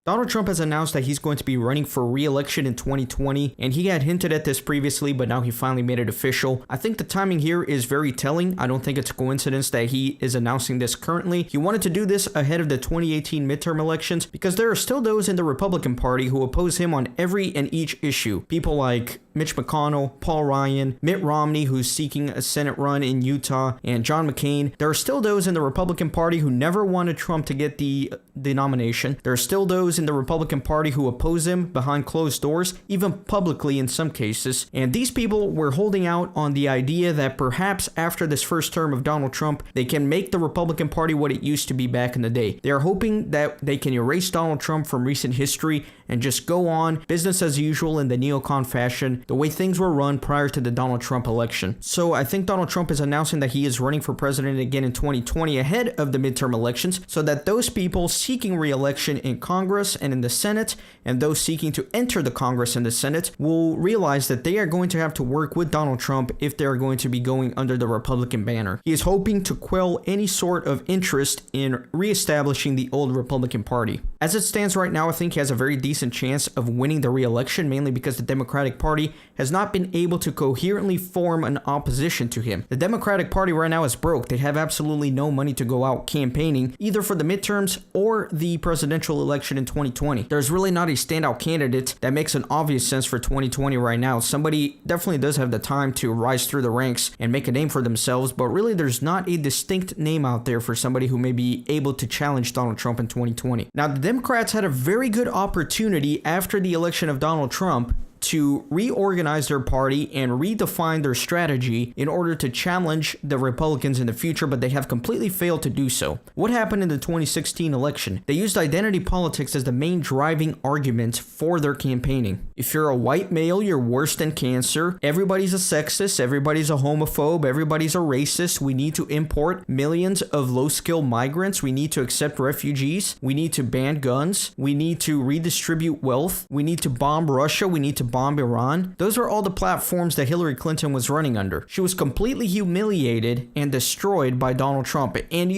Donald Trump has announced that he's going to be running for re-election in 2020, and he had hinted at this previously, but now he finally made it official. I think the timing here is very telling. I don't think it's a coincidence that he is announcing this currently. He wanted to do this ahead of the 2018 midterm elections because there are still those in the Republican Party who oppose him on every and each issue. People like Mitch McConnell, Paul Ryan, Mitt Romney, who's seeking a Senate run in Utah, and John McCain. There are still those in the Republican Party who never wanted Trump to get the nomination. There are still those in the Republican Party who oppose him behind closed doors, even publicly in some cases. And these people were holding out on the idea that perhaps after this first term of Donald Trump, they can make the Republican Party what it used to be back in the day. They are hoping that they can erase Donald Trump from recent history and just go on business as usual in the neocon fashion, the way things were run prior to the Donald Trump election. So I think Donald Trump is announcing that he is running for president again in 2020 ahead of the midterm elections so that those people seeking re-election in Congress and in the Senate and those seeking to enter the Congress and the Senate will realize that they are going to have to work with Donald Trump if they are going to be going under the Republican banner. He is hoping to quell any sort of interest in reestablishing the old Republican Party. As it stands right now, I think he has a very decent chance of winning the re-election, mainly because the Democratic Party has not been able to coherently form an opposition to him. The Democratic Party right now is broke. They have absolutely no money to go out campaigning, either for the midterms or the presidential election in 2020. There's really not a standout candidate that makes an obvious sense for 2020 right now. Somebody definitely does have the time to rise through the ranks and make a name for themselves, but really there's not a distinct name out there for somebody who may be able to challenge Donald Trump in 2020. Now, the Democrats had a very good opportunity after the election of Donald Trump to reorganize their party and redefine their strategy in order to challenge the Republicans in the future, but they have completely failed to do so. What happened in the 2016 election? They used identity politics as the main driving argument for their campaigning. If you're a white male, you're worse than cancer. Everybody's a sexist. Everybody's a homophobe. Everybody's a racist. We need to import millions of low-skilled migrants. We need to accept refugees. We need to ban guns. We need to redistribute wealth. We need to bomb Russia. We need to bomb Iran. Those are all the platforms that Hillary Clinton was running under. She was completely humiliated and destroyed by Donald Trump. And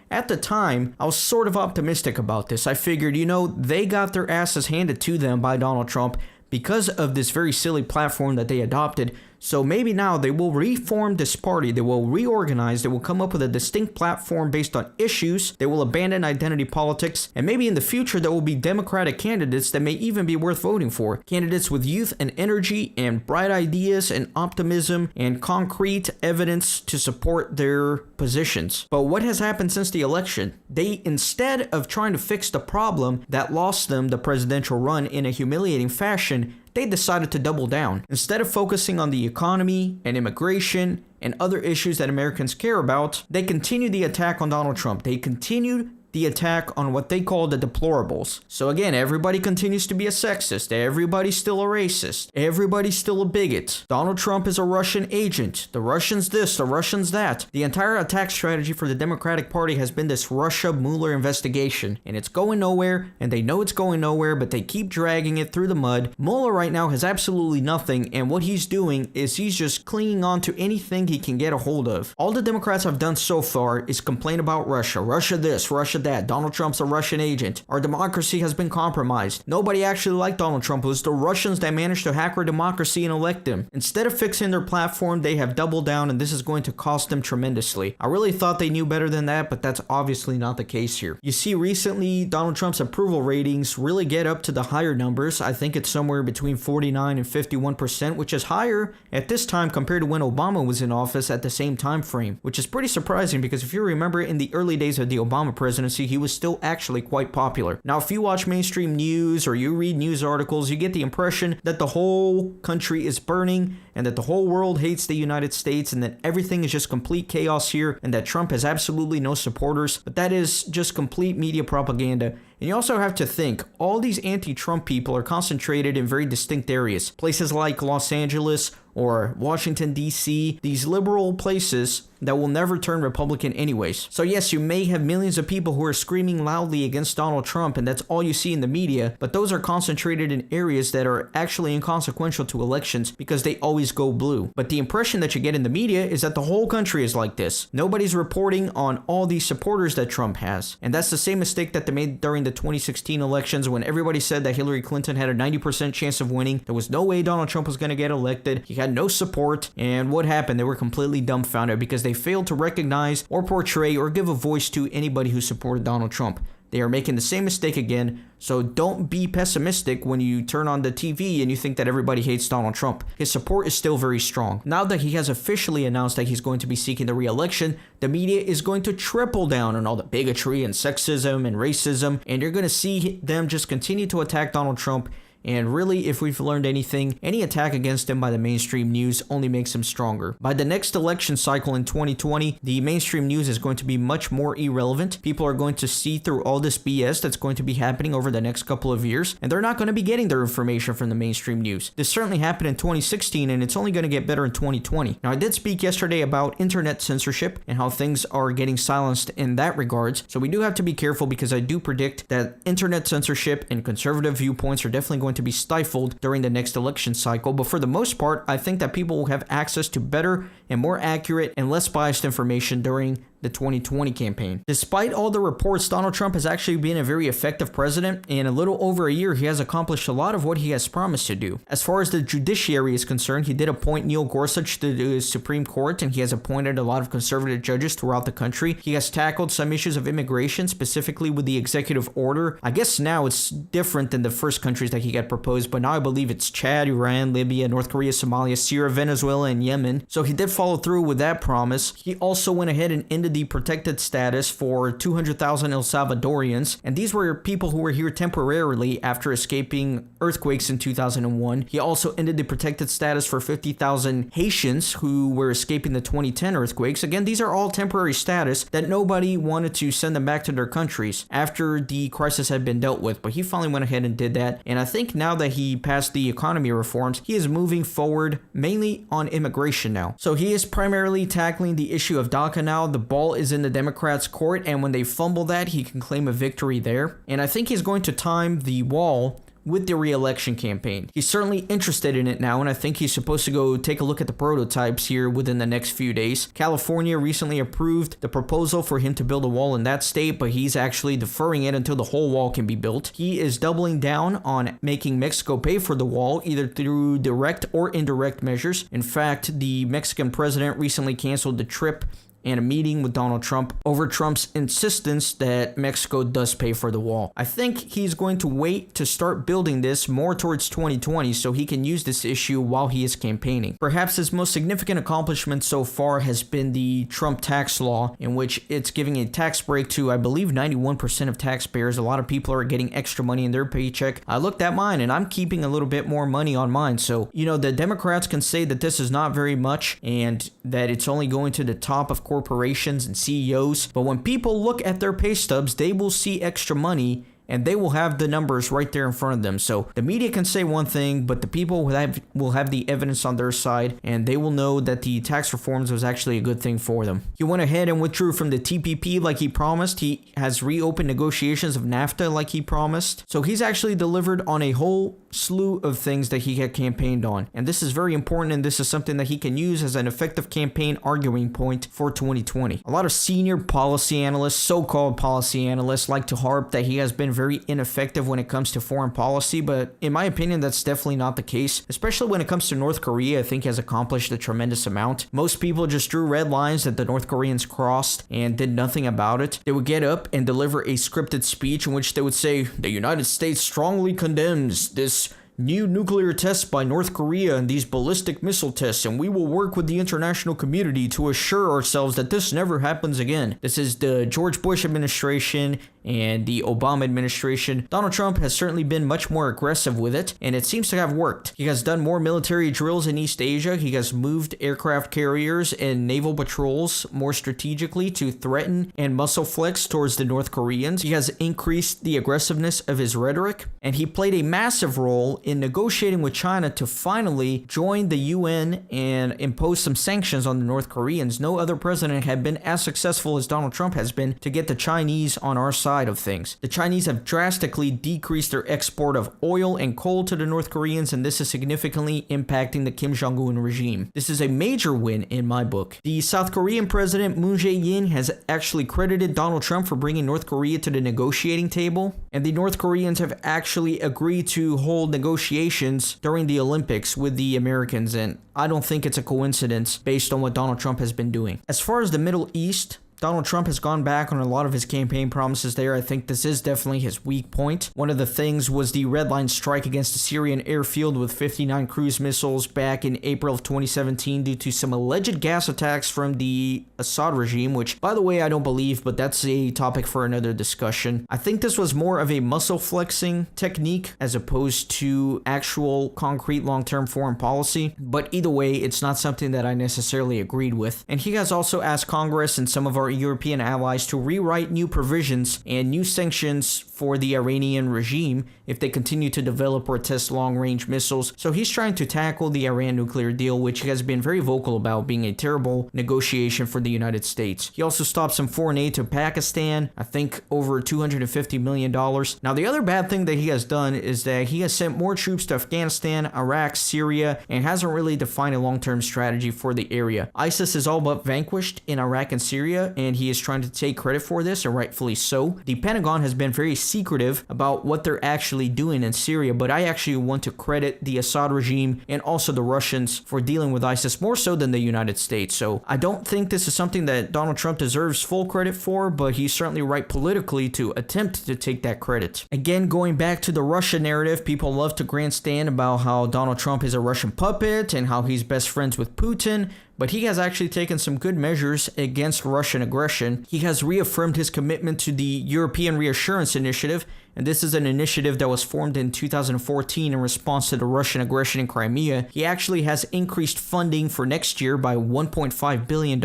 at the time, I was sort of optimistic about this. I figured, they got their asses handed to them by Donald Trump because of this very silly platform that they adopted. So maybe now they will reform this party, they will reorganize, they will come up with a distinct platform based on issues, they will abandon identity politics, and maybe in the future there will be Democratic candidates that may even be worth voting for. Candidates with youth and energy and bright ideas and optimism and concrete evidence to support their positions. But what has happened since the election? They, instead of trying to fix the problem that lost them the presidential run in a humiliating fashion, they decided to double down. Instead of focusing on the economy and immigration and other issues that Americans care about, they continued the attack on Donald Trump. They continued the attack on what they call the deplorables. So again, everybody continues to be a sexist. Everybody's still a racist. Everybody's still a bigot. Donald Trump is a Russian agent. The Russians this, the Russians that. The entire attack strategy for the Democratic Party has been this Russia Mueller investigation. And it's going nowhere, and they know it's going nowhere, but they keep dragging it through the mud. Mueller right now has absolutely nothing, and what he's doing is he's just clinging on to anything he can get a hold of. All the Democrats have done so far is complain about Russia. Russia this, Russia that. Donald Trump's a Russian agent. Our democracy has been compromised. Nobody actually liked Donald Trump. It was the Russians that managed to hack our democracy and elect him. Instead of fixing their platform, they have doubled down, and this is going to cost them tremendously. I really thought they knew better than that, but that's obviously not the case here. You see, recently, Donald Trump's approval ratings really get up to the higher numbers. I think it's somewhere between 49 and 51%, which is higher at this time compared to when Obama was in office at the same time frame, which is pretty surprising because if you remember in the early days of the Obama presidency, he was still actually quite popular. Now, if you watch mainstream news or you read news articles, you get the impression that the whole country is burning and that the whole world hates the United States and that everything is just complete chaos here and that Trump has absolutely no supporters. But that is just complete media propaganda. And you also have to think, all these anti-Trump people are concentrated in very distinct areas. Places like Los Angeles or Washington, D.C., these liberal places that will never turn Republican anyways. So yes, you may have millions of people who are screaming loudly against Donald Trump, and that's all you see in the media, but those are concentrated in areas that are actually inconsequential to elections because they always always go blue. But the impression that you get in the media is that the whole country is like this. Nobody's reporting on all these supporters that Trump has. And that's the same mistake that they made during the 2016 elections when everybody said that Hillary Clinton had a 90% chance of winning. There was no way Donald Trump was going to get elected. He had no support. And what happened? They were completely dumbfounded because they failed to recognize or portray or give a voice to anybody who supported Donald Trump. They are making the same mistake again, so don't be pessimistic when you turn on the TV and you think that everybody hates Donald Trump. His support is still very strong. Now that he has officially announced that he's going to be seeking the re-election, the media is going to triple down on all the bigotry and sexism and racism, and you're going to see them just continue to attack Donald Trump. And really, if we've learned anything, any attack against him by the mainstream news only makes him stronger. By the next election cycle in 2020, the mainstream news is going to be much more irrelevant. People are going to see through all this BS that's going to be happening over the next couple of years, and they're not going to be getting their information from the mainstream news. This certainly happened in 2016, and it's only going to get better in 2020. Now, I did speak yesterday about internet censorship and how things are getting silenced in that regards, so we do have to be careful because I do predict that internet censorship and conservative viewpoints are definitely going to be stifled during the next election cycle, but for the most part, I think that people will have access to better and more accurate and less biased information during the 2020 campaign. Despite all the reports, Donald Trump has actually been a very effective president. In a little over a year, he has accomplished a lot of what he has promised to do. As far as the judiciary is concerned, he did appoint Neil Gorsuch to the Supreme Court, and he has appointed a lot of conservative judges throughout the country. He has tackled some issues of immigration, specifically with the executive order. I guess now it's different than the first countries that he got proposed, but now I believe it's Chad, Iran, Libya, North Korea, Somalia, Syria, Venezuela, and Yemen. So he did follow through with that promise. He also went ahead and ended the protected status for 200,000 El Salvadorians, and these were people who were here temporarily after escaping earthquakes in 2001. He also ended the protected status for 50,000 Haitians who were escaping the 2010 earthquakes. Again, these are all temporary status that nobody wanted to send them back to their countries after the crisis had been dealt with, but he finally went ahead and did that. And I think now that he passed the economy reforms, he is moving forward mainly on immigration now. So he is primarily tackling the issue of DACA now. The ball is in the Democrats' court, and when they fumble that, he can claim a victory there. And I think he's going to time the wall with the re-election campaign. He's certainly interested in it now, and I think he's supposed to go take a look at the prototypes here within the next few days. California recently approved the proposal for him to build a wall in that state, but he's actually deferring it until the whole wall can be built. He is doubling down on making Mexico pay for the wall, either through direct or indirect measures. In fact, the Mexican president recently canceled the trip and a meeting with Donald Trump over Trump's insistence that Mexico does pay for the wall. I think he's going to wait to start building this more towards 2020 so he can use this issue while he is campaigning. Perhaps his most significant accomplishment so far has been the Trump tax law, in which it's giving a tax break to, I believe, 91% of taxpayers. A lot of people are getting extra money in their paycheck. I looked at mine and I'm keeping a little bit more money on mine. So, the Democrats can say that this is not very much and that it's only going to the top of corporations and CEOs, but when people look at their pay stubs, they will see extra money and they will have the numbers right there in front of them. So the media can say one thing, but the people will have the evidence on their side, and they will know that the tax reforms was actually a good thing for them. He went ahead and withdrew from the TPP like he promised. He has reopened negotiations of NAFTA like he promised. So he's actually delivered on a whole slew of things that he had campaigned on. And this is very important, and this is something that he can use as an effective campaign arguing point for 2020. A lot of senior policy analysts, so-called policy analysts, like to harp that he has been very ineffective when it comes to foreign policy, but in my opinion, that's definitely not the case. Especially when it comes to North Korea, I think he has accomplished a tremendous amount. Most people just drew red lines that the North Koreans crossed and did nothing about it. They would get up and deliver a scripted speech in which they would say, "The United States strongly condemns this new nuclear tests by North Korea and these ballistic missile tests, and we will work with the international community to assure ourselves that this never happens again." This is the George Bush administration and the Obama administration. Donald Trump has certainly been much more aggressive with it, and it seems to have worked. He has done more military drills in East Asia. He has moved aircraft carriers and naval patrols more strategically to threaten and muscle flex towards the North Koreans. He has increased the aggressiveness of his rhetoric, and he played a massive role in negotiating with China to finally join the UN and impose some sanctions on the North Koreans. No other president had been as successful as Donald Trump has been to get the Chinese on our side of things. The Chinese have drastically decreased their export of oil and coal to the North Koreans, and this is significantly impacting the Kim Jong-un regime. This is a major win in my book. The South Korean president Moon Jae-in has actually credited Donald Trump for bringing North Korea to the negotiating table, and the North Koreans have actually agreed to hold negotiations during the Olympics with the Americans, and I don't think it's a coincidence based on what Donald Trump has been doing. As far as the Middle East, Donald Trump has gone back on a lot of his campaign promises there. I think this is definitely his weak point. One of the things was the red line strike against the Syrian airfield with 59 cruise missiles back in April of 2017 due to some alleged gas attacks from the Assad regime, which, by the way, I don't believe, but that's a topic for another discussion. I think this was more of a muscle flexing technique as opposed to actual concrete long-term foreign policy, but either way, it's not something that I necessarily agreed with. And he has also asked Congress and some of our European allies to rewrite new provisions and new sanctions for the Iranian regime if they continue to develop or test long-range missiles. So he's trying to tackle the Iran nuclear deal, which he has been very vocal about being a terrible negotiation for the United States. He also stopped some foreign aid to Pakistan, I think over $250 million. Now, the other bad thing that he has done is that he has sent more troops to Afghanistan, Iraq, Syria, and hasn't really defined a long-term strategy for the area. ISIS is all but vanquished in Iraq and Syria, and he is trying to take credit for this, and rightfully so. The Pentagon has been very secretive about what they're actually doing in Syria, but I actually want to credit the Assad regime and also the Russians for dealing with ISIS more so than the United States. So I don't think this is something that Donald Trump deserves full credit for, but he's certainly right politically to attempt to take that credit. Again, going back to the Russia narrative, people love to grandstand about how Donald Trump is a Russian puppet and how he's best friends with Putin, but he has actually taken some good measures against Russian aggression. He has reaffirmed his commitment to the European Reassurance Initiative, and this is an initiative that was formed in 2014 in response to the Russian aggression in Crimea. He actually has increased funding for next year by $1.5 billion,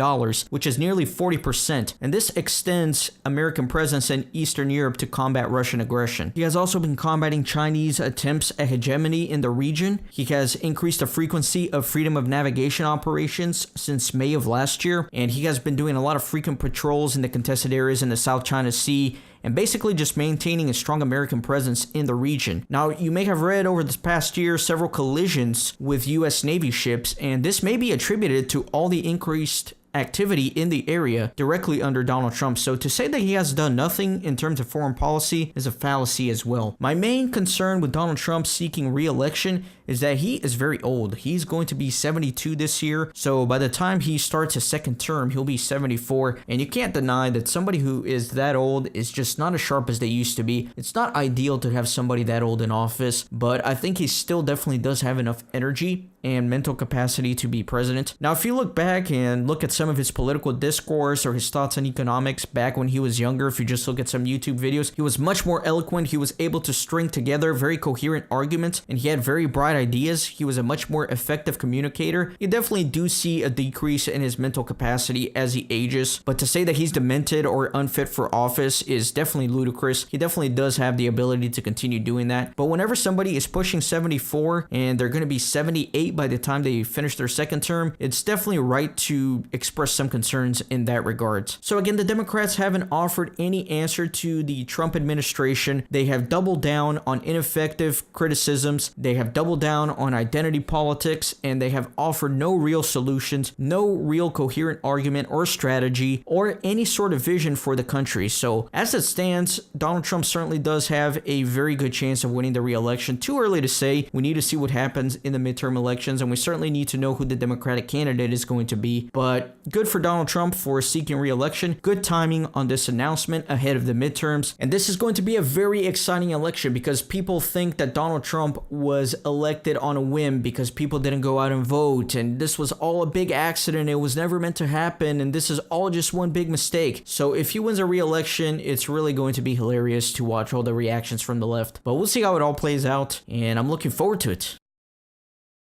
which is nearly 40%, and this extends American presence in Eastern Europe to combat Russian aggression. He has also been combating Chinese attempts at hegemony in the region. He has increased the frequency of freedom of navigation operations since May of last year, and he has been doing a lot of frequent patrols in the contested areas in the South China Sea and basically just maintaining a strong American presence in the region. Now, you may have read over this past year several collisions with U.S. Navy ships, and this may be attributed to all the increased activity in the area directly under Donald Trump. So to say that he has done nothing in terms of foreign policy is a fallacy as well. My main concern with Donald Trump seeking re-election is that he is very old. He's going to be 72 this year. So by the time he starts his second term, he'll be 74. And you can't deny that somebody who is that old is just not as sharp as they used to be. It's not ideal to have somebody that old in office, but I think he still definitely does have enough energy and mental capacity to be president. Now, if you look back and look at some of his political discourse or his thoughts on economics back when he was younger, if you just look at some YouTube videos, he was much more eloquent. He was able to string together very coherent arguments, and he had very bright ideas. He was a much more effective communicator. You definitely do see a decrease in his mental capacity as he ages, but to say that he's demented or unfit for office is definitely ludicrous. He definitely does have the ability to continue doing that, but whenever somebody is pushing 74 and they're going to be 78 by the time they finish their second term, it's definitely right to express some concerns in that regard. So again, the Democrats haven't offered any answer to the Trump administration. They have doubled down on ineffective criticisms. They have doubled down on identity politics, and they have offered no real solutions, no real coherent argument or strategy, or any sort of vision for the country. So as it stands, Donald Trump certainly does have a very good chance of winning the re-election. Too early to say. We need to see what happens in the midterm elections, and we certainly need to know who the Democratic candidate is going to be. But good for Donald Trump for seeking re-election. Good timing on this announcement ahead of the midterms. And this is going to be a very exciting election because people think that Donald Trump was elected on a whim because people didn't go out and vote, and this was all a big accident. It was never meant to happen, and this is all just one big mistake. So if he wins a re-election, it's really going to be hilarious to watch all the reactions from the left. But we'll see how it all plays out, and I'm looking forward to it.